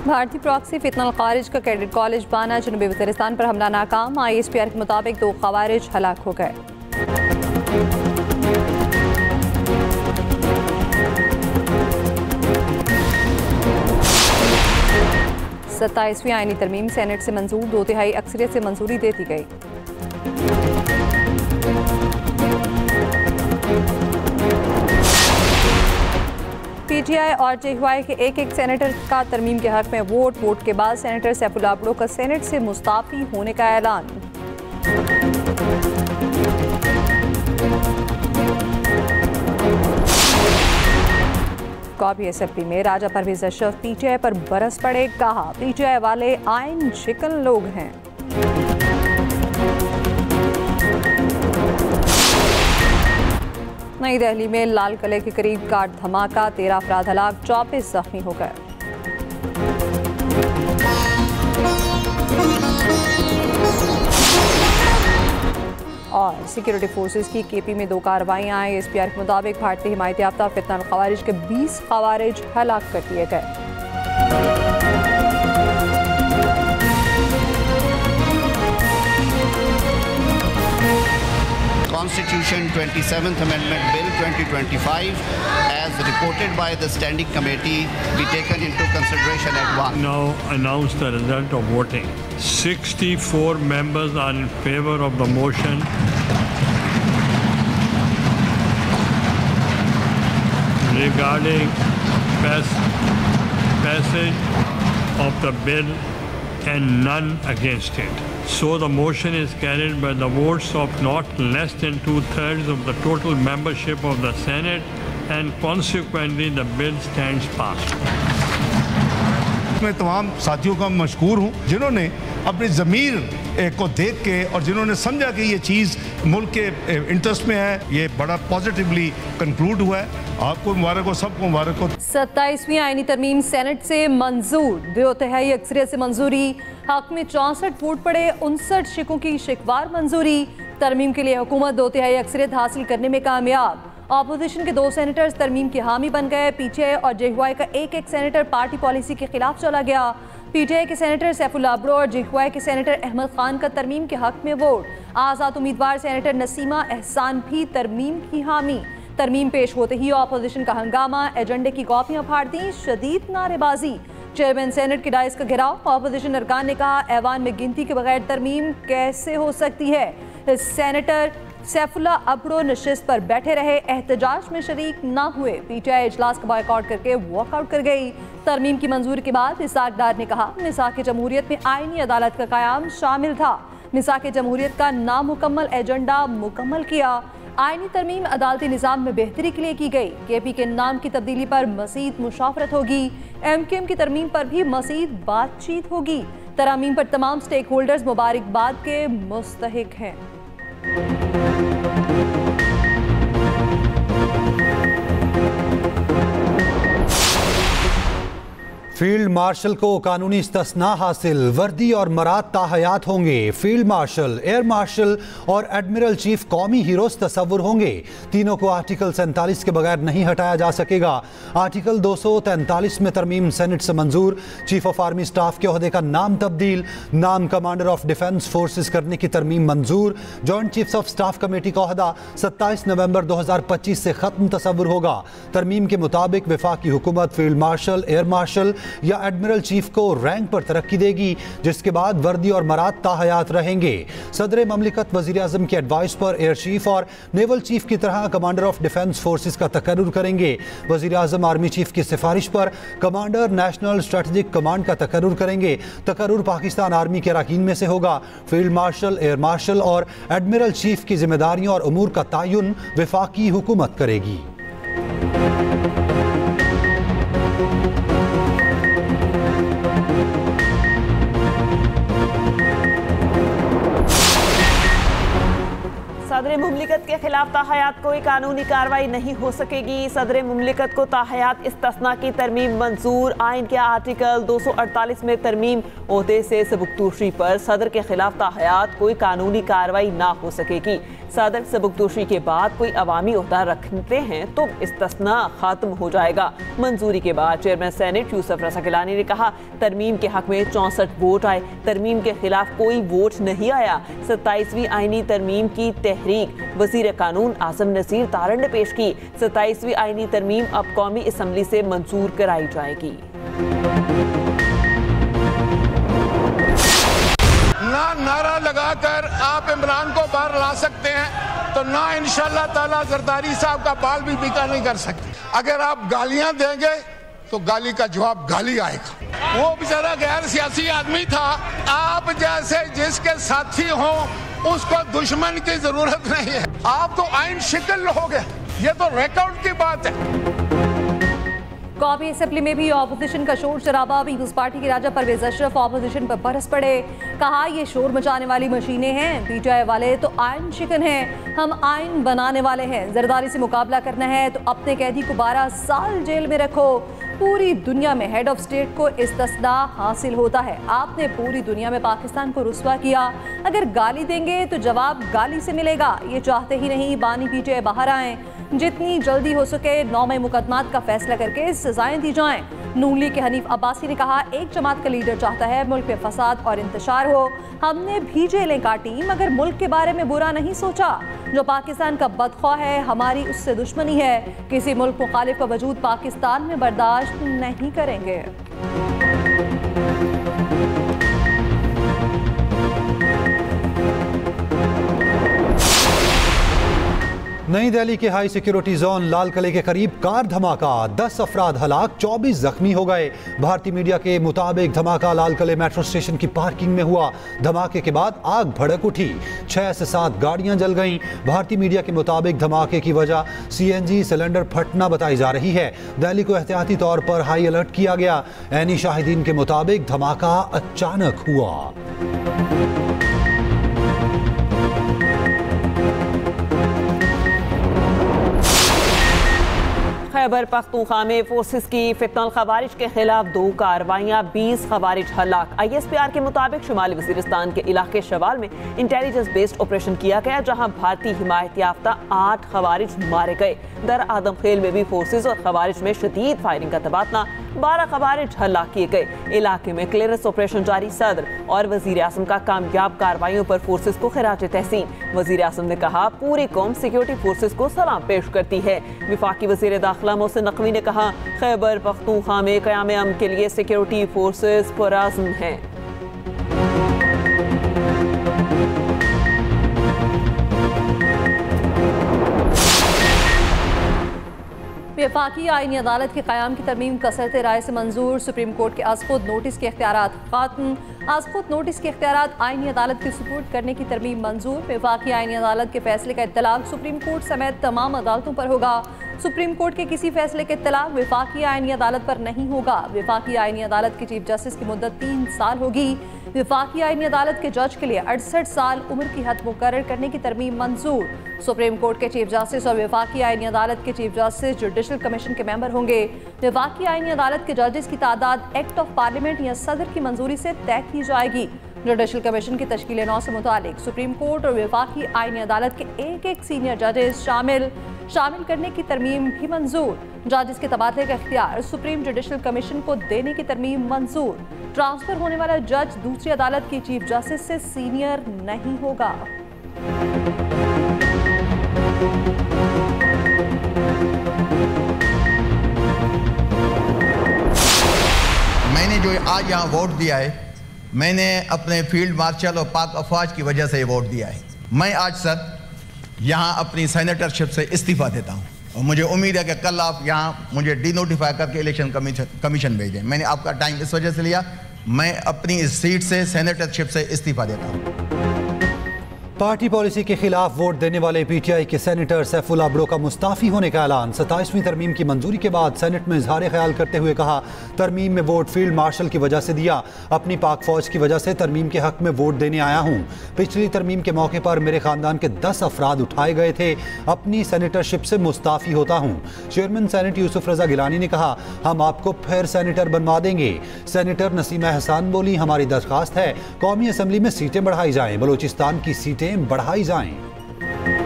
भारतीय प्रॉक्सी फितनल खारिज का कैडेट कॉलेज बाना जनूबी वज़ीरिस्तान पर हमला नाकाम। ISPR के मुताबिक 2 खवारिज हलाक हो गए। 27वीं आईनी तरमीम सेनेट से मंजूर, 2/3 अक्सरियत से मंजूरी दे दी गई। PTI और JY के एक सेनेटर का तरमीम के हक में वोट के बाद सेनेटर सैफुल्लाह अब्दो का सेनेट से मुस्ताफी होने का ऐलान। कॉपी असेंबली में राजा परवेज अशरफ PTI पर बरस पड़े, कहा PTI वाले आइन शिकन लोग हैं। नई दिल्ली में लाल किले के करीब कार धमाका, 13 अफराद हलाक, 24 जख्मी हो गए। और सिक्योरिटी फोर्सेस की KP में 2 कार्रवाइयाँ। ISPR के मुताबिक भारतीय हिमायत याफ्ता फितनल खवारिज के 20 खवारिज हलाक कर दिए गए। Constitution 27th Amendment Bill 2025 as reported by the Standing Committee be taken into consideration at once. Now announce the result of voting. 64 members are in favor of the motion. Regarding passage of the bill and none against it. So the motion is carried by the votes of not less than 2/3 of the total membership of the Senate, and consequently the bill stands passed. मैं तमाम साथियों का मशकूर हूँ जिन्होंने अपनी ज़मीर को देख के और जिन्होंने समझा कि ये चीज़ मुल्क के इंटरेस्ट में है, ये बड़ा पॉजिटिवली कंक्लूड हुआ है। आपको मुबारक हो, सबको मुबारक हो। 27वीं आईनी तरमीम सेनेट से मंजूर, 2/3 अक्सरियत से मंजूरी। हक में 64 वोट पड़े, 59 शिकों की शिकवार मंजूरी। तरमीम के लिए हुकूमत 2/3 अक्सरियत हासिल करने में कामयाब। अपोजिशन के 2 सेनेटर्स तरमीम के हामी बन गए। PTI और JY का एक सेनेटर पार्टी पॉलिसी के खिलाफ चला गया। PTI के सेनेटर सैफुल्लाह अब्दो और JY के सेनेटर अहमद खान का तरमीम के हक में वोट। आज़ाद उम्मीदवार सेनेटर नसीमा एहसान भी तरमीम की हामी। तरमीम पेश होते ही अपोजिशन का हंगामा, एजेंडे की कॉपियां फाड़ दी, शदीद नारेबाजी। चेयरमैन सेनेट के डाइस का घेराव। अपोजिशन अरकान ने कहा ऐवान में गिनती के बगैर तरमीम कैसे हो सकती है। सेनेटर सैफुल्लाह अब्दो नशिस्त पर बैठे रहे, एहतजाज में शरीक ना हुए। PTI इजलास का बॉयकॉट करके वॉकआउट कर गई। तरमीम की मंजूरी के बाद मिसाक-डार ने कहा मिसाक जमहूरियत में आईनी अदालत का क़याम शामिल था। मिसाक जमहूरियत का नामुकम्मल एजेंडा मुकम्मल किया। आईनी तरमीम अदालती निज़ाम में बेहतरी के लिए की गई। KP के नाम की तब्दीली पर मज़ीद मुशावरत होगी। MKM की तरमीम पर भी मज़ीद बातचीत होगी। तरामीम पर तमाम स्टेक होल्डर्स मुबारकबाद के मुस्तहिक हैं। फील्ड मार्शल को कानूनी इस्तिस्ना हासिल, वर्दी और मराद ताहयात होंगे। फील्ड मार्शल, एयर मार्शल और एडमिरल चीफ कौमी हीरोज तस्वुर होंगे। तीनों को आर्टिकल 47 के बगैर नहीं हटाया जा सकेगा। आर्टिकल 243 में तरमीम सेनेट से मंजूर। चीफ ऑफ आर्मी स्टाफ के ओहदे का नाम तब्दील, नाम कमांडर ऑफ डिफेंस फोर्सेस करने की तरमीम मंजूर। Joint chiefs of staff committee का ओहदा 27 नवंबर 2025 से खत्म तस्वुर होगा। तरमीम के मुताबिक वफाकी हुकूमत फील्ड मार्शल, एयर मार्शल या एडमिरल चीफ को रैंक पर तरक्की देगी, जिसके बाद वर्दी और मराद ताहयात रहेंगे। सदर ममलिकत वज़ीर आज़म की एडवाइस पर एयर चीफ और नेवल चीफ की तरह कमांडर ऑफ डिफेंस फोर्सेस का तकर्रुर करेंगे। वज़ीर आज़म आर्मी चीफ की सिफारिश पर कमांडर नेशनल स्ट्रेटेजिक कमांड का तकर्रुर करेंगे। तकर्रुर पाकिस्तान आर्मी के अरकान में से होगा। फील्ड मार्शल, एयर मार्शल और एडमिरल चीफ की जिम्मेदारियों और उमूर का तयन वफाकी हुकूमत करेगी। सदर मुमलिकत के खिलाफ ताहयात कोई कानूनी कार्रवाई नहीं हो सकेगी। सदर मुमलिकत को ताहयात इस्तिस्ना की तरमीम मंजूर। आइन के आर्टिकल 248 में तरमीम, ओहदे से सबकदोशी पर सदर के खिलाफ ताहयात कोई कानूनी कार्रवाई ना हो सकेगी। सदर सबकदोशी के बाद कोई अवामी ओहदा रखते हैं तो इस्तिस्ना खत्म हो जाएगा। मंजूरी के बाद चेयरमैन सेनेट यूसुफ रज़ा गिलानी ने कहा, तरमीम के हक में 64 वोट आए, तरमीम के खिलाफ कोई वोट नहीं आया। 27वीं आईनी तरमीम की तहरीक वज़ीर कानून आज़म नज़ीर तारण ने पेश की। 27वीं आईनी तरमीम अब कौमी असम्बली से मंजूर कराई जाएगी। ना नारा लगाकर आप इमरान को बाहर ला सकते हैं, तो ना इंशाअल्लाह ताला जरदारी साहब का बाल भी बीका नहीं कर सकते। अगर आप गालियां देंगे तो गाली का जवाब गाली आएगा। वो बेचारा गैर सियासी आदमी था, आप जैसे जिसके साथी हों उसको दुश्मन की जरूरत नहीं है। आप तो आइन शिकल हो गए, ये तो रिकॉर्ड की बात है। कौमी असेंबली में भी ऑपोजिशन का शोर शराबा। पीपल्स पार्टी के राजा परवेज अशरफ ऑपोजिशन पर बरस पड़े। कहा, ये शोर मचाने वाली मशीनें हैं, पीटीआई वाले तो आइन शिकन हैं, हम आइन बनाने वाले हैं। जरदारी से मुकाबला करना है तो अपने कैदी को 12 साल जेल में रखो। पूरी दुनिया में हेड ऑफ स्टेट को इस्तिस्ना हासिल होता है। आपने पूरी दुनिया में पाकिस्तान को रुस्वा किया। अगर गाली देंगे तो जवाब गाली से मिलेगा। ये चाहते ही नहीं बानी पीटीआई बाहर आए। जितनी जल्दी हो सके 9 मई मुकदमात का फैसला करके सजाएं दी जाएं। नून लीग के हनीफ अब्बासी ने कहा, एक जमात का लीडर चाहता है मुल्क में फसाद और इंतशार हो। हमने भी जेलें काटी मगर मुल्क के बारे में बुरा नहीं सोचा। जो पाकिस्तान का बदख्वाह है हमारी उससे दुश्मनी है। किसी मुल्क मुखालिफ का वजूद पाकिस्तान में बर्दाश्त नहीं करेंगे। नई दिल्ली के हाई सिक्योरिटी जोन लाल किले के करीब कार धमाका, 10 अफराद हलाक, 24 जख्मी हो गए। भारतीय मीडिया के मुताबिक धमाका लाल किले मेट्रो स्टेशन की पार्किंग में हुआ। धमाके के बाद आग भड़क उठी, 6 से 7 गाड़ियां जल गईं। भारतीय मीडिया के मुताबिक धमाके की वजह CNG सिलेंडर फटना बताई जा रही है। दिल्ली को एहतियाती तौर पर हाई अलर्ट किया गया। ऐनी शाहिदीन के मुताबिक धमाका अचानक हुआ। खैबर पख्तूनख्वा में फोर्सेस की फितनल खवारिज के खिलाफ 2 कार्रवाइयाँ, 20 खवारिज हलाक। ISPR के मुताबिक शुमाली वजीरिस्तान के इलाके शवाल में इंटेलिजेंस बेस्ड ऑपरेशन किया गया, जहां भारतीय हिमायत याफ्ता 8 खवारिज मारे गए। दर आदम खेल में भी फोर्सेस और खवारिज में शदीद फायरिंग का तबादला, 12 खवारिज हलाक किए गए। इलाके में क्लियरेंस ऑपरेशन जारी। सदर और वजीर आज़म का कामयाब कार्रवाइयों पर फोर्सेस को खिराज तहसीन। वजीर आज़म ने कहा, पूरी कौम सिक्योरिटी फोर्सेस को सलाम पेश करती है। वफाकी वजीर दाखिला मोहसिन नकवी ने कहा, खैबर पख्तूनख्वा में क़याम अमन के लिए सिक्योरिटी फोर्सेस पुरअज़्म हैं। वफाकी आईनी अदालत के क़याम की तरमीम कसरत राय से मंजूर। सुप्रीम कोर्ट के अज़ख़ुद नोटिस के इख्तियारात ख़त्म। अज़ख़ुद नोटिस के इख्तियारात आईनी अदालत की सुपुर्द करने की तरमीम मंजूर। वफाकी आईनी अदालत के फैसले का इत्तलाक़ सुप्रीम कोर्ट समेत तमाम अदालतों पर होगा। सुप्रीम कोर्ट के किसी फैसले के इत्तलाक़ वफाकी आईनी अदालत पर नहीं होगा। वफाकी आईनी अदालत के चीफ जस्टिस की मुद्दत 3 साल होगी। वफाकी आईनी अदालत के जज के लिए 68 साल उम्र की हद मुकर्रर करने की तरमीम मंजूर। सुप्रीम कोर्ट के चीफ जस्टिस और वफाकी आईनी अदालत के चीफ जस्टिस जुडिशल कमीशन के मेंबर होंगे। वफाकी आईनी अदालत के जजेस की तादाद एक्ट ऑफ पार्लियामेंट या सदर की मंजूरी से तय की जाएगी। जुडिशल कमीशन की तश्कील 9 से मुतालिक सुप्रीम कोर्ट और वफाकी आईनी अदालत के एक सीनियर जजेस शामिल करने की तरमीम भी मंजूर। जजेस के तबादले का इख्तियार सुप्रीम जुडिशल कमीशन को देने की तरमीम मंजूर। ट्रांसफर होने वाला जज दूसरी अदालत की चीफ जस्टिस से सीनियर नहीं होगा। मैंने जो आज यहाँ वोट दिया है, मैंने अपने फील्ड मार्शल और पाक अफवाज की वजह से वोट दिया है। मैं आज सर यहाँ अपनी सेनेटरशिप से इस्तीफा देता हूँ और मुझे उम्मीद है कि कल आप यहाँ मुझे डिनोटिफाई करके इलेक्शन कमीशन भेजें। मैंने आपका टाइम इस वजह से लिया, मैं अपनी इस सीट से सेनेटरशिप से इस्तीफा देता हूँ। पार्टी पॉलिसी के खिलाफ वोट देने वाले पीटीआई के सेनेटर सैफुल्लाह अब्रो का मुस्ताफी होने का ऐलान। 27वीं तरमीम की मंजूरी के बाद सेनेट में इजहार ख्याल करते हुए कहा, तरमीम में वोट फील्ड मार्शल की वजह से दिया, अपनी पाक फौज की वजह से तरमीम के हक में वोट देने आया हूँ। पिछली तरमीम के मौके पर मेरे खानदान के 10 अफराद उठाए गए थे, अपनी सेनेटरशिप से मुस्ताफी होता हूँ। चेयरमैन सेनेट यूसुफ रज़ा गिलानी ने कहा, हम आपको फिर सेनेटर बनवा देंगे। सेनेटर नसीमा एहसान बोली, हमारी दरख्वास्त है कौमी असम्बली में सीटें बढ़ाई जाएं, बलूचिस्तान की सीटें बढ़ाई जाएं।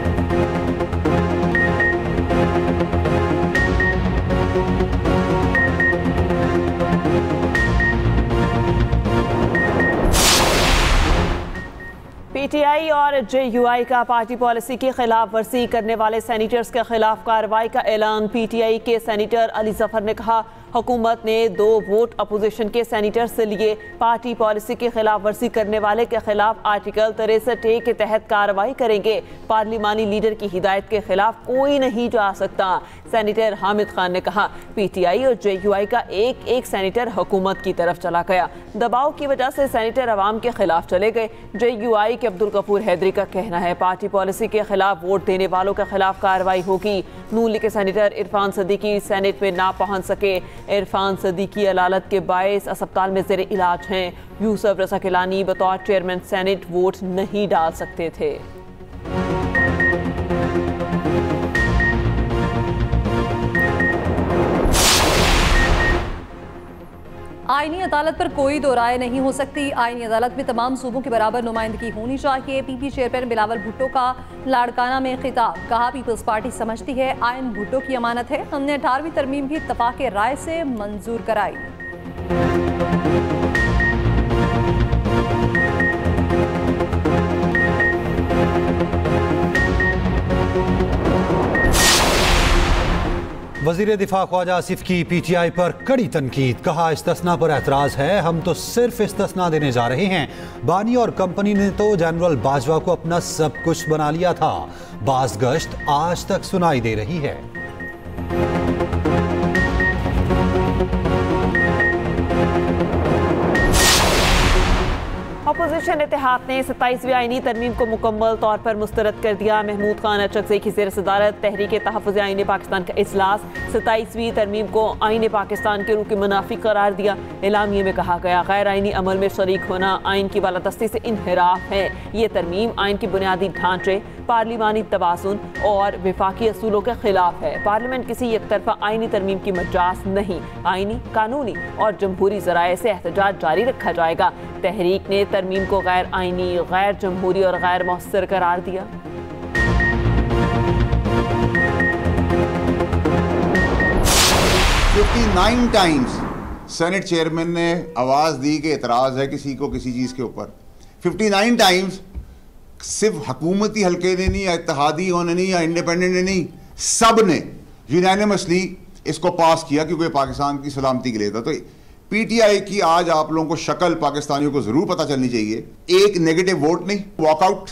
पीटीआई और जेयूआई का पार्टी पॉलिसी की खिलाफ वर्जी करने वाले सेनेटर्स के खिलाफ कार्रवाई का ऐलान। पीटीआई के सेनेटर अली जफर ने कहा, हुकूमत ने 2 वोट अपोजिशन के सेनेटर से लिए। पार्टी पॉलिसी की खिलाफ वर्जी करने वाले के खिलाफ आर्टिकल 63A के तहत कार्रवाई करेंगे। पार्लिमानी लीडर की हिदायत के खिलाफ कोई नहीं जा सकता। सेनेटर हामिद खान ने कहा, पीटीआई और जेयूआई का एक सेनेटर हुकूमत की तरफ चला गया। दबाव की वजह से सेनेटर अवाम के खिलाफ चले गए। जेयूआई के अब्दुल गफूर हैदरी का कहना है, पार्टी पॉलिसी के खिलाफ वोट देने वालों के खिलाफ कार्रवाई होगी। नून लीग के सेनेटर इरफान सदीकी सेनेट में ना पहुंच सके। इरफान सदीकी अलालत के बायस अस्पताल में ज़ेरे इलाज हैं। यूसुफ रज़ा गिलानी बतौर चेयरमैन सेनेट वोट नहीं डाल सकते थे। आईनी अदालत पर कोई दो राय नहीं हो सकती। आईनी अदालत में तमाम सूबों की बराबर नुमाइंदगी होनी चाहिए। पीपी चेयरमैन बिलावल भुट्टो का लाड़काना में खिताब। कहा, पीपल्स पार्टी समझती है आइन भुट्टो की अमानत है। हमने 18वीं तरमीम भी इत्तफाक राय से मंजूर कराई। वज़ीर दिफा ख्वाजा आसिफ की पीटीआई पर कड़ी तनकीद। कहा, इस्तिस्ना पर एतराज़ है, हम तो सिर्फ इस्तिस्ना देने जा रहे हैं। बानी और कंपनी ने तो जनरल बाजवा को अपना सब कुछ बना लिया था। बाज़ गश्त आज तक सुनाई दे रही है। अपोजिशन इत्तेहाद ने 27वीं आईनी तरमीम को मुकम्मल तौर पर मुस्तरद कर दिया। महमूद खान अचकज़ई की ज़ेर सदारत तहरीक तहफ़्फ़ुज़ आईन पाकिस्तान का इजलास 27वीं तरमीम को आईन पाकिस्तान के रूह के मुनाफी करार दिया। एलामिये में कहा गया, गैर आईनी अमल में शरीक होना आइन की बालादस्ती से इनहिराफ है। ये तरमीम आइन की बुनियादी ढांचे, पार्लिमानी तवाज़ुन और विफाकी असूलों के खिलाफ है। पार्लियामेंट किसी एक तरफा आईनी तरमीम की मजाज नहीं। आईनी, कानूनी और जमहूरी ज़राए से एहतजाज जारी रखा जाएगा। तहरीक ने तरमीम को गैर आईनी, गैर जमहूरी और गैर मौसर करार दिया। नाइन टाइम्स सेनेट चेयरमैन ने आवाज दी कि एतराज है किसी को किसी चीज के ऊपर। 59 टाइम्स सिर्फ हुकूमती हल्के ने नहीं, या इत्तेहादी होने नहीं, या इंडिपेंडेंट ने नहीं, सब ने यूनानिमसली इसको पास किया क्योंकि पाकिस्तान की सलामती के लिए था। तो पीटीआई की आज आप लोगों को शक्ल पाकिस्तानियों को जरूर पता चलनी चाहिए। एक नेगेटिव वोट नहीं, वॉकआउट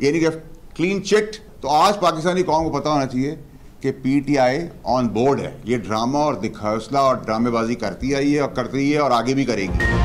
यानी कि क्लीन चिट। तो आज पाकिस्तानी कौम को पता होना चाहिए कि पीटीआई ऑन बोर्ड है। ये ड्रामा और दिखावसला और ड्रामेबाजी करती आई है और करती है और आगे भी करेगी।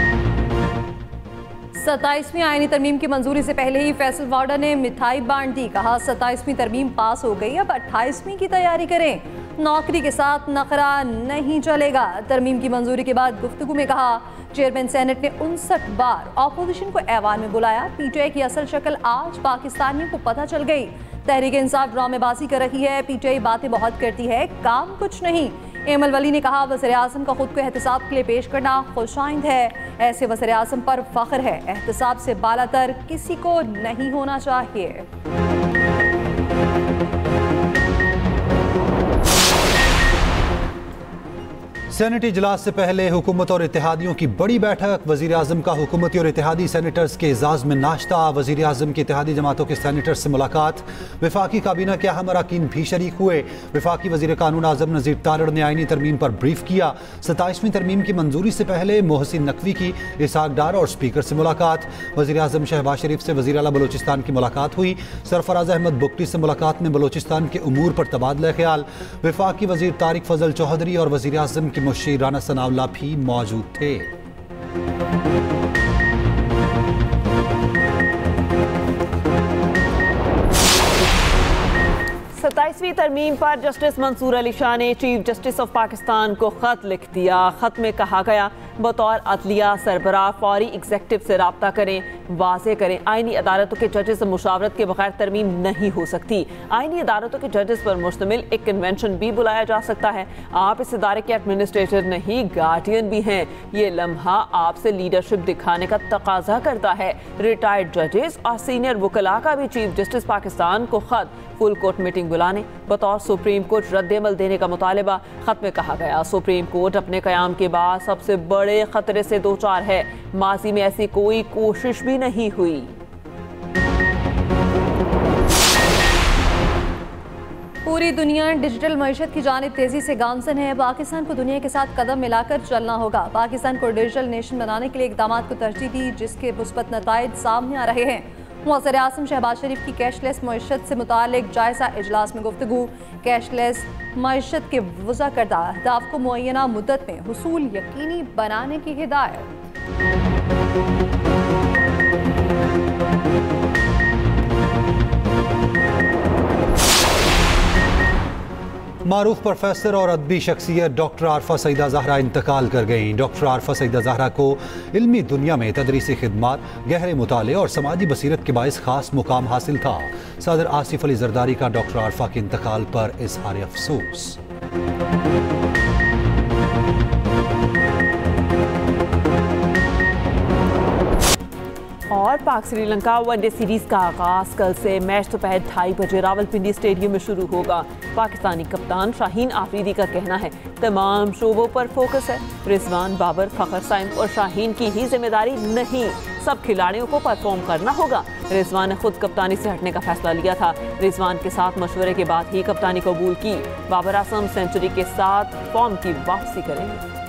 27वीं आईनी तरमीम की मंजूरी से पहले ही फैसल वार्डर ने मिठाई बांट दी। कहा, 27वीं तरमीम पास हो गई, अब 28वीं की तैयारी करें। नौकरी के साथ नखरा नहीं चलेगा। तरमीम की मंजूरी के बाद गुफ्तगू में कहा, चेयरमैन सेनेट ने 59 बार अपोजिशन को ऐवान में बुलाया। पीटीआई की असल शक्ल आज पाकिस्तानियों को पता चल गई। तहरीक इंसाफ ड्रामेबाजी कर रही है। पीटीआई बातें बहुत करती है, काम कुछ नहीं। एमल वली ने कहा, वज़ीर आज़म का खुद को एहतसाब के लिए पेश करना खुशाइंद है। ऐसे वज़ीर आज़म पर फख्र है। एहतसाब से बालातर किसी को नहीं होना चाहिए। सेनेट इजलास से पहले हुकूमत और इत्तेहादियों की बड़ी बैठक। वज़ीर आज़म का हुकूमती और इत्तेहादी सेनेटर्स के एजाज़ में नाश्ता। वज़ीर आज़म की इत्तेहादी जमातों के सेनेटर्स से मुलाकात। वफाकी काबीना के अहम अरकान भी शरीक हुए। वफाकी वज़ीर कानून आज़म नज़ीर तारड़ ने आईनी तरमीम पर ब्रीफ किया। 27वीं तरमीम की मंजूरी से पहले मोहसिन नकवी की इसहाक डार और स्पीकर से मुलाकात। वज़ीर आज़म शहबाज शरीफ से वज़ीर आला बलोचिस्तान की मुलाकात हुई। सरफराज अहमद बुगटी से मुलाकात में बलोचिस्तान के उमूर पर तबादला ख्याल। वफाकी वज़ीर तारिक फजल चौधरी और वज़ीर आज़म की मुशीर राना सनाउल्लाह भी मौजूद थे। 27वीं तरमीम पर जस्टिस मंसूर अली शाह ने चीफ जस्टिस ऑफ पाकिस्तान को खत लिख दिया। खत में कहा गया, बतौर अदलिया सरबराह फौरी एग्जेक्टिव से रब्ता करें, वाज़े करें आईनी अदालतों के जजेस से मुशावरत के बगैर तरमीम नहीं हो सकती। आईनी अदालतों के जजेस पर मुश्तमिल एक कन्वेंशन भी बुलाया जा सकता है। आप इस इदारे के एडमिनिस्ट्रेटर नहीं, गार्डियन भी हैं। ये लम्हा आपसे लीडरशिप दिखाने का तकाजा करता है। रिटायर्ड जजेस और सीनियर वकला का भी चीफ जस्टिस पाकिस्तान को खत फुल कोर्ट मीटिंग बुलाने, बतौर सुप्रीम कोर्ट रद्द-ए-अमल देने का मुतालबा। खत में कहा गया, सुप्रीम कोर्ट अपने क़याम के बाद सबसे बड़े खतरे से दो चार है। माजी में ऐसी कोई कोशिश भी नहीं हुई। पूरी दुनिया डिजिटल मईशत की जानिब तेजी से गामजन है। पाकिस्तान को दुनिया के साथ कदम मिलाकर चलना होगा। पाकिस्तान को डिजिटल नेशन बनाने के लिए इक़दाम को तरजीह दी, जिसके मुस्बत नताइज सामने आ रहे हैं। वज़ीर आज़म शहबाज शरीफ की कैशलेस मईशत से मुतालिक जायज़ा इजलास में गुफ्तगू। कैशलेस मईशत के वज़ा करदा अहदाफ को मुअय्यना मुद्दत में हुसूल यकीनी बनाने की हिदायत। मारूफ प्रोफेसर और अदबी शख्सियत डॉक्टर आरफा सईदा ज़हरा इंतकाल कर गईं। डॉक्टर आरफा सईदा ज़हरा को इल्मी दुनिया में तदरीसी खिदमात, गहरे मुताले और समाजी बसीरत के बाइस खास मुकाम हासिल था। सदर आसिफ अली जरदारी का डॉक्टर आरफा के इंतकाल पर इज़हार अफसोस। और पाक श्रीलंका वनडे सीरीज का आगाज कल से मैच दोपहर 2:30 बजे रावलपिंडी स्टेडियम में शुरू होगा। पाकिस्तानी कप्तान शाहीन आफरीदी का कहना है तमाम शोबों पर फोकस है। रिजवान, बाबर, फखर साइम और शाहीन की ही जिम्मेदारी नहीं, सब खिलाड़ियों को परफॉर्म करना होगा। रिजवान ने खुद कप्तानी से हटने का फैसला लिया था। रिजवान के साथ मशवरे के बाद ही कप्तानी कबूल की। बाबर आजम सेंचुरी के साथ फॉर्म की वापसी करेंगे।